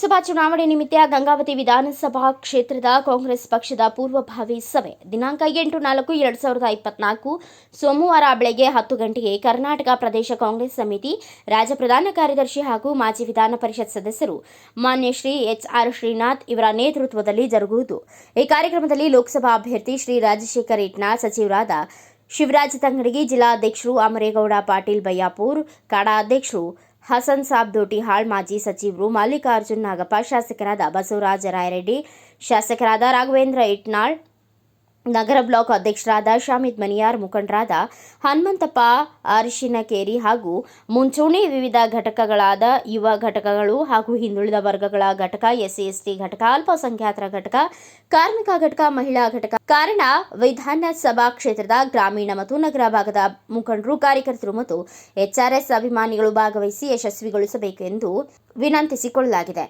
ಲೋಕಸಭಾ ಚುನಾವಣೆ ನಿಮಿತ್ತ ಗಂಗಾವತಿ ವಿಧಾನಸಭಾ ಕ್ಷೇತ್ರದ ಕಾಂಗ್ರೆಸ್ ಪಕ್ಷದ ಪೂರ್ವಭಾವಿ ಸಭೆ ದಿನಾಂಕ 8-4-2024 ಸೋಮವಾರ ಬೆಳಗ್ಗೆ 10 ಗಂಟೆಗೆ ಕರ್ನಾಟಕ ಪ್ರದೇಶ ಕಾಂಗ್ರೆಸ್ ಸಮಿತಿ ರಾಜ್ಯ ಪ್ರಧಾನ ಕಾರ್ಯದರ್ಶಿ ಹಾಗೂ ಮಾಜಿ ವಿಧಾನ ಪರಿಷತ್ ಸದಸ್ಯರು ಮಾನ್ಯ ಶ್ರೀ ಎಚ್.ಆರ್. ಶ್ರೀನಾಥ್ ಇವರ ನೇತೃತ್ವದಲ್ಲಿ ಜರುಗುವುದು. ಈ ಕಾರ್ಯಕ್ರಮದಲ್ಲಿ ಲೋಕಸಭಾ ಅಭ್ಯರ್ಥಿ ಶ್ರೀ ರಾಜಶೇಖರ್ ಇಟ್ನಾಳ್, ಸಚಿವರಾದ ಶಿವರಾಜ್ ತಂಗಡಗಿ, ಜಿಲ್ಲಾಧ್ಯಕ್ಷರು ಅಮರೇಗೌಡ ಪಾಟೀಲ್ ಬಯ್ಯಾಪುರ್, ಕಾಡಾ ಅಧ್ಯಕ್ಷರು ಹಸನ್ ಸಾಬ್ ದೋಟಿಹಾಳ್, ಮಾಜಿ ಸಚಿವರು ಮಲ್ಲಿಕಾರ್ಜುನ್ ನಾಗಪ್ಪ, ಶಾಸಕರಾದ ಬಸವರಾಜ ರಾಯರೆಡ್ಡಿ, ಶಾಸಕರಾದ ರಾಘವೇಂದ್ರ ಇಟ್ನಾಳ್, ನಗರ ಬ್ಲಾಕ್ ಅಧ್ಯಕ್ಷರಾದ ಶಾಮಿದ್ ಮನಿಯಾರ್, ಮುಖಂಡರಾದ ಹನುಮಂತಪ್ಪ ಅರಿಶಿನಕೇರಿ ಹಾಗೂ ಮುಂಚೂಣಿ ವಿವಿಧ ಘಟಕಗಳಾದ ಯುವ ಘಟಕಗಳು ಹಾಗೂ ಹಿಂದುಳಿದ ವರ್ಗಗಳ ಘಟಕ, ಎಸ್ಸಿ/ಎಸ್ಟಿ ಘಟಕ, ಅಲ್ಪಸಂಖ್ಯಾತರ ಘಟಕ, ಕಾರ್ಮಿಕ ಘಟಕ, ಮಹಿಳಾ ಘಟಕ ಕಾರಣ ವಿಧಾನಸಭಾ ಕ್ಷೇತ್ರದ ಗ್ರಾಮೀಣ ಮತ್ತು ನಗರ ಭಾಗದ ಮುಖಂಡರು, ಕಾರ್ಯಕರ್ತರು ಮತ್ತು ಎಚ್ಆರ್ಎಸ್ ಅಭಿಮಾನಿಗಳು ಭಾಗವಹಿಸಿ ಯಶಸ್ವಿಗೊಳಿಸಬೇಕೆಂದು ವಿನಂತಿಸಿಕೊಳ್ಳಲಾಗಿದೆ.